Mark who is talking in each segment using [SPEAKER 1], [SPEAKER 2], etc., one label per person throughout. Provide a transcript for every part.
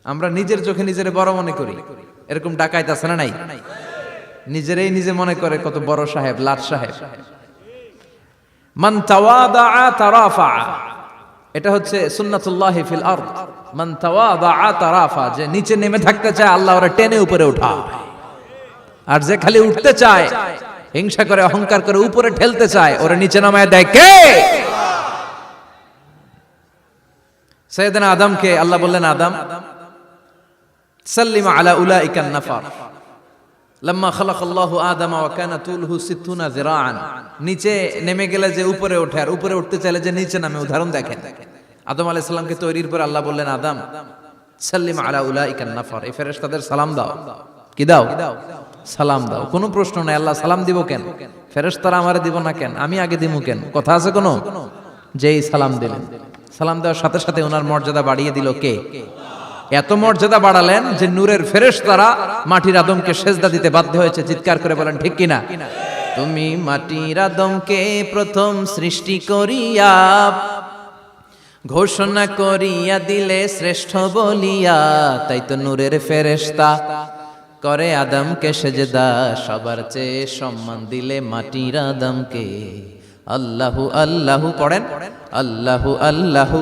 [SPEAKER 1] আমরা নিজের চোখে নিজের বড় মনে করি, এরকম ডাকাইত আছে না নাই? নিজেরাই নিজে মনে করে কত বড় সাহেব, লাট সাহেব। মান তাওয়াদা তারাফা, এটা হচ্ছে সুন্নাতুল্লাহি ফিল আরদ। মান তাওয়াদা তারাফা, যে নিচে নেমে থাকতে চায় আল্লাহ ওরা টেনে উপরে উঠায়, আর যে খালি উঠতে চায়, হিংসা করে অহংকার করে উপরে ঠেলতে চায়, ওরা নিচে নামায় দেয় কে? সাইয়েদনা আদমকে আল্লাহ বললেন, আদম সাল্লিমা আলা উলাইকান নাফার লাম্মা খালাকাল্লাহু আদামা ওয়া কানা তুলহু 60 যিরাআন। নিচে নেমে গেলে যে উপরে ওঠে, আর উপরে উঠতে চাইলে যে নিচে নামে। উদাহরণ দেখেন, আদম আলাইহিস সালামকে তৈরির পর আল্লাহ বললেন, আদম সাল্লিমা আলা উলাইকান নাফার, এই ফেরেশতাদের সালাম দাও। কি দাও? সালাম দাও। কোনো প্রশ্ন নাই, আল্লাহ সালাম দিব কেন? ফেরেশতারা আমারে দিব না কেন? আমি আগে দিব কেন? কথা আছে কোনো? যেই সালাম দিলেন, সালাম দেওয়ার সাথে সাথে ওনার মর্যাদা বাড়িয়ে দিল কে? এত মর্যাদা বাড়ালেন যে নূরের ফেরেশতারা মাটির আদমকে সেজদা দিতে বাধ্য হয়েছে। চিৎকার করে বলেন ঠিক কিনা? তুমি মাটির আদমকে প্রথম সৃষ্টি করিয়া ঘোষণা করিয়া দিলে শ্রেষ্ঠ বলিয়া, তাই তো নূরের ফেরেশতা করে আদমকে সেজদা। সবার চেয়ে সম্মান দিলে মাটির আদমকে। আল্লাহু আল্লাহু পড়েন, আল্লাহু আল্লাহু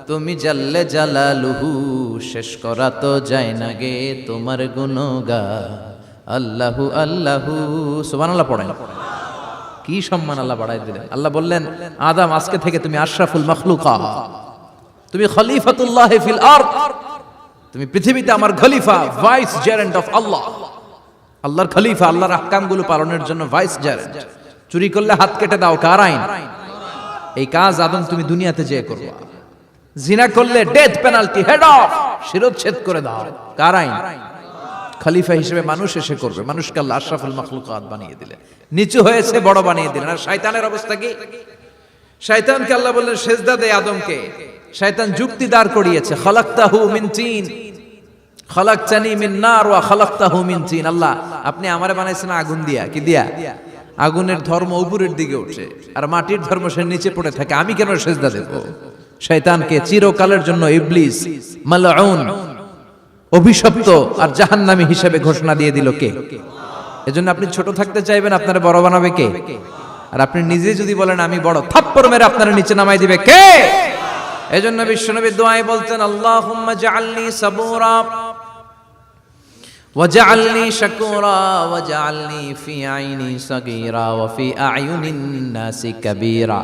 [SPEAKER 1] তুমি জাল্লে জালালুহু, শেষ করা তো যায় না গে তোমার গুণগান। আল্লাহু আল্লাহু, সুবহানাল্লাহ পড়েন। কি সম্মান আল্লাহ বাড়াই দিলেন। আল্লাহ বললেন, আদম আজকে থেকে তুমি আশরাফুল মাখলুকাত, তুমি খলিফাতুল্লাহ ফিল আরদ, তুমি পৃথিবীতে আমার খলিফা, ভাইস জেরেন্ট অফ আল্লাহ। আল্লাহর খলিফা, আল্লাহর আহকামগুলো পালনের জন্য ভাইস জেরেন্ট। চুরি করলে হাত কেটে দাও, কার আইন? এই কাজ আদম তুমি দুনিয়াতে যেয়ে করবা। জিনা করলে ডেথ পেনাল্টি, হেড অফ, শিরচ্ছেদ করে দাও, কার আইন? খলিফা হিসেবে মানুষ এসে করবে। মানুষকে আল্লাহ আশরাফুল মাখলুকাত বানিয়ে দিলেন, নিচু হয়েছে বড় বানিয়ে দিলেন। আর শয়তানের অবস্থা কি? শয়তানকে আল্লাহ বললেন সেজদা দে আদমকে। শয়তান যুক্তি দাঁড় করিয়েছে, খালাকতাহু মিন তিন খালাকতানি মিন নার ওয়া খালাকতাহু মিন তিন। আল্লাহ আপনি আমারে বানাইছেন আগুন দিয়া। কি দিয়া? আগুনের ধর্ম উপরের দিকে উঠে, আর মাটির ধর্ম সে নিচে পড়ে থাকে, আমি কেন সেজদা দেব? শয়তানকে চিরকালের জন্য ইবলিস মালউন, অভিশপ্ত আর জাহান্নামী হিসেবে ঘোষণা দিয়ে দিল কে? এজন্য আপনি ছোট থাকতে চাইবেন, আপনারা বড় বানাবে কে? আর আপনি নিজে যদি বলেন আমি বড়, থাপ্পড় মেরে আপনারা নিচে নামাই দিবে কে? এজন্য বিশ্বনবী দোয়ায় বলতেন, আল্লাহুম্মা জাআলনি সাবুরা ওয়াজআলনি শাকুরা ওয়াজআলনি ফি আইনি সাগীরা ওয়া ফি আ'য়ুনিন নাসি কাবীরা।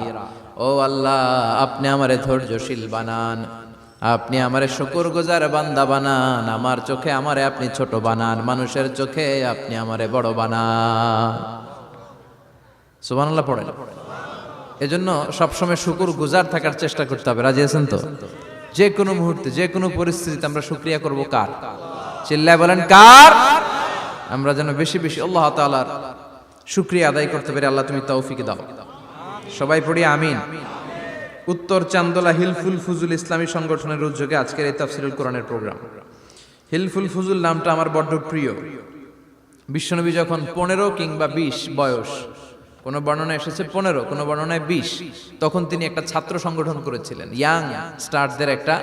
[SPEAKER 1] ও আল্লাহ, আপনি আমারে ধৈর্যশীল বানান, আপনি আমারে শুকরগুজার বান্দা বানান, আমার চোখে আমারে আপনি ছোট বানান, মানুষের চোখে আপনি আমারে বড় বানান। সুবহানাল্লাহ পড়েন। এজন্য সবসময় শুকরগুজার থাকার চেষ্টা করতে হবে। রাজি আছেন তো? যে কোনো মুহূর্তে, যে কোনো পরিস্থিতিতে আমরা শুকরিয়া করব কার? চিল্লায় বলেন কার? আমরা যেন বেশি বেশি আল্লাহ তাআলার শুকরিয়া আদায় করতে পারি। আল্লাহ তুমি তৌফিক দাও। সবাই পড়ি আমিন। উত্তর চান্দোলা হিলফুল ফুজুল ইসলামী সংগঠনের উদ্যোগে আজকের এই তাফসীরুল কোরআনের প্রোগ্রাম। হিলফুল ফুজুল নামটা আমার বড্ড প্রিয়। বিশ্বনবী যখন 15 কিংবা 20 বয়স, কোন বর্ণনায় এসেছে 15, কোন বর্ণনায় 20, তখন তিনি একটা ছাত্র সংগঠন করেছিলেন, ইয়াং স্টারদের একটা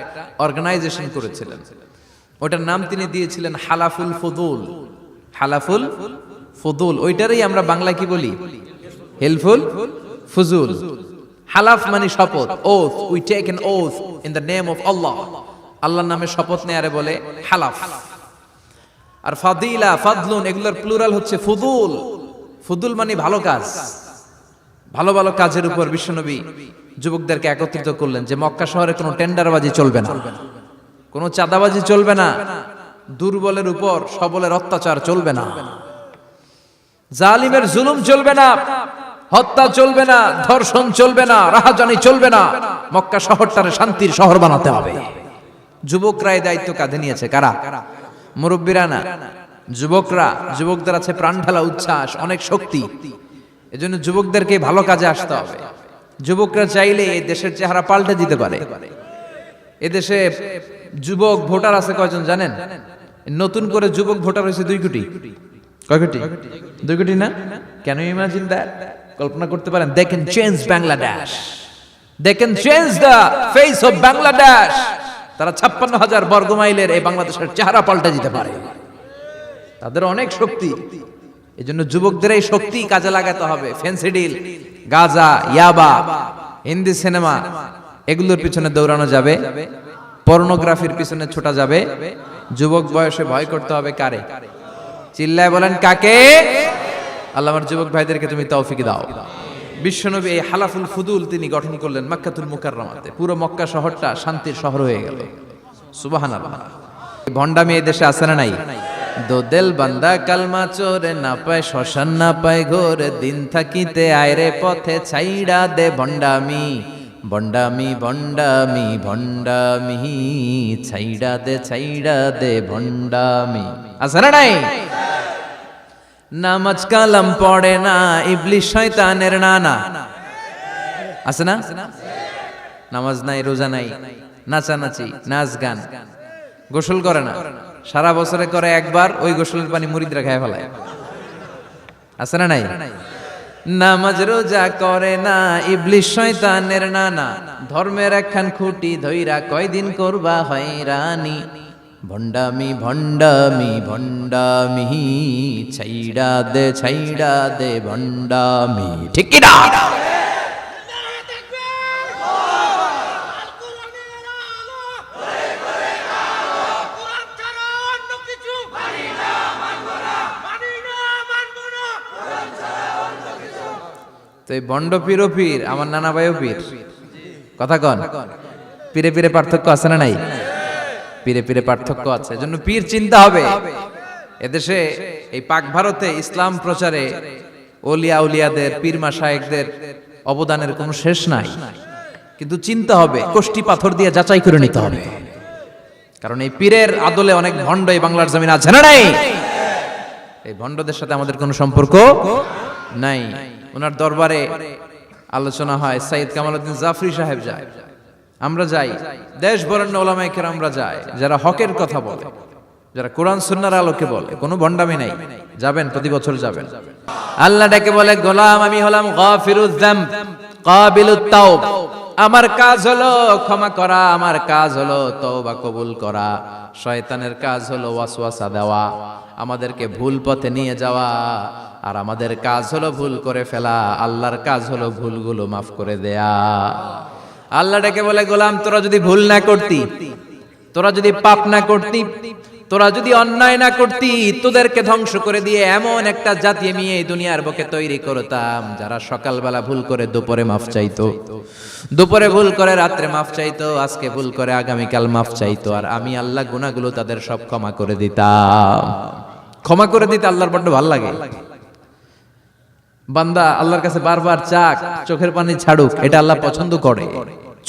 [SPEAKER 1] অর্গানাইজেশন করেছিলেন। ওটার নাম তিনি দিয়েছিলেন হালাফুল ফুদুল। হালাফুল ফুদুল, ওইটারই আমরা বাংলায় কি বলি? হিলফুল ফুজুল। হালাফ মানে শপথ, oath, we take an oath in the name of Allah. আল্লাহর নামে শপথ নেয়ারে বলে হালাফ। আর ফাদিলা, ফাদলুন, এগুলোর প্লুরাল হচ্ছে ফুদুল। ফুদুল মানে ভালো কাজ। ভালো ভালো কাজের উপর বিশ্বনবী যুবকদেরকে একত্রিত করলেন যে মক্কা শহরে কোনো টেন্ডারবাজি চলবে না, কোনো চাঁদাবাজি চলবে না, দুর্বলের উপর সবলের অত্যাচার চলবে না, জালিমের জুলুম চলবে না, হত্যা চলবে না, ধর্ষণ চলবে না, রাহাজানি চলবে না। মক্কা শহরটারে শান্তির শহর বানাতে হবে। যুবকরা এই দায়িত্ব কাঁধে নিয়েছে। কারা? মুরব্বীরা না, যুবকরা। যুবকদের আছে প্রাণ ঢালা উচ্ছ্বাস, অনেক শক্তি। এজন্য যুবকদেরকে ভালো কাজে আসতে হবে। যুবকরা চাইলে এই দেশের চেহারা পাল্টে দিতে পারে। এদেশে যুবক ভোটার আছে কয়জন জানেন? নতুন করে যুবক ভোটার হয়েছে 2 কোটি। কয় কোটি? 2 কোটি না? Can you imagine that? কল্পনা করতে পারেন? They can change Bangladesh, they can change the face of Bangladesh. তারা 56,000 বর্গ মাইলের এই বাংলাদেশের চেহারা পাল্টে দিতে পারে। তাদের অনেক শক্তি। এই জন্য যুবকদের এই শক্তি কাজে লাগাতে হবে। ফেন্সিডিল, গাঁজা, ইয়াবা, হিন্দি সিনেমা এগুলোর পিছনে দৌড়ানো যাবে, পর্নোগ্রাফির পিছনে ছোটা যাবে। যুবক বয়সে ভয় করতে হবে কারে? চিল্লায় বলেন কাকে? আল্লাহ আমার যুবক ভাইদেরকে তুমি তৌফিক দাও। বিশ্বনবী এই হালাফুল ফুদুল তিনি গঠন করলেন মক্কাতুল মুকাররমাতে। পুরো মক্কা শহরটা শান্তির শহর হয়ে গেল। সুবহানাল্লাহ। ভণ্ডামি এই দেশে আছে না নাই? দো দিল বান্দা কালমা চোরে, না পায় শ্মশান না পায় ঘোর, দিন থাকিতে আয়রে পথে ছাইড়া দে ভণ্ডামি। ভণ্ডামি ভণ্ডামি ভণ্ডামি, ছাইড়া দে ভণ্ডামি। আছে না নাই? নামাজ কালাম পড়ে না, ইবলিশ শয়তানের নানা। আছে না? নামাজ নাই, রোজা নাই, নাচানাচি, নাচ গান, গোসল করে না, সারা বছরে করে একবার, ওই গোসলের পানি মুরিদরা খেয়ে ফেলায়। আছে না নাই? নামাজ রোজা করে না, ইবলিশ শয়তানের নানা, ধর্মের একখান খুঁটি ধইরা কয়দিন করবা হয়রানি। ভণ্ডামি ভণ্ডামি ভণ্ডামি, ছাইড়া দে ভণ্ডামি। ঠিক কি না? তো এই ভণ্ড পীরও পীর, আমার নানা ভাইও পীর। কথা কন, পীরে পীরে পার্থক্য আছে না নাই? পীরে পীরে পার্থক্য আছে। এজন্য পীর চিন্তা হবে। এদেশে এই পাক ভারতে ইসলাম প্রচারে ওলিয়া উলিয়াদের, পীর মাশায়েখদের অবদানের কোনো শেষ নাই। কিন্তু চিন্তা হবে, কষ্টি পাথর দিয়ে যাচাই করে নিতে হবে। কারণ এই পীরের আদলে অনেক ভণ্ড এই বাংলার জমিন আছে না নাই? এই ভণ্ডদের সাথে আমাদের কোনো সম্পর্ক নাই। ওনার দরবারে আলোচনা হয়, সাইয়্যিদ কামালউদ্দিন জাফরি সাহেব যায়, আমরা যাই, দেশ বরেণ্য ওলামায়ে কেরামরা যায়, যারা হকের কথা বলে, যারা কোরআন সুন্নাহর আলোকে বলে, কোনো ভণ্ডামি নাই। যাবেন, প্রতি বছর যাবেন। আল্লাহ ডেকে বলে, গোলাম আমি হলাম গাফিরুয যামব কাবিলুত তাওব। আমার কাজ হলো ক্ষমা করা, আমার কাজ হলো তওবা কবুল করা। শয়তানের কাজ হলো ওয়াসওয়াসা দেওয়া, আমাদেরকে ভুল পথে নিয়ে যাওয়া। আর আমাদের কাজ হলো ভুল করে ফেলা, আল্লাহর কাজ হলো ভুলগুলো মাফ করে দেয়া। আল্লাহ ডেকে বলে, গোলাম তোরা যদি ভুল না করতি, তোরা যদি পাপ না করতি, তোরা যদি অন্যায় না করতি, তোদেরকে ধ্বংস করে দিয়ে এমন একটা জাতি আমি এই দুনিয়ার বুকে তৈরি করতাম, যারা সকালবেলা ভুল করে দুপুরে মাফ চাইতো, দুপুরে ভুল করে রাত্রে মাফ চাইতো, আজকে ভুল করে আগামীকাল মাফ চাইতো। আর আমি আল্লাহ গুনাহগুলো তাদের সব ক্ষমা করে দিতাম। ক্ষমা করে দিতে আল্লাহর বড্ড ভালো লাগে। বান্দা আল্লাহর কাছে বারবার চাক, চোখের পানি ছাড়ুক, এটা আল্লাহ পছন্দ করে।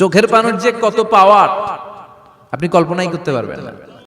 [SPEAKER 1] চোখের পানির যে কত পাওয়ার আপনি কল্পনাই করতে পারবেন না।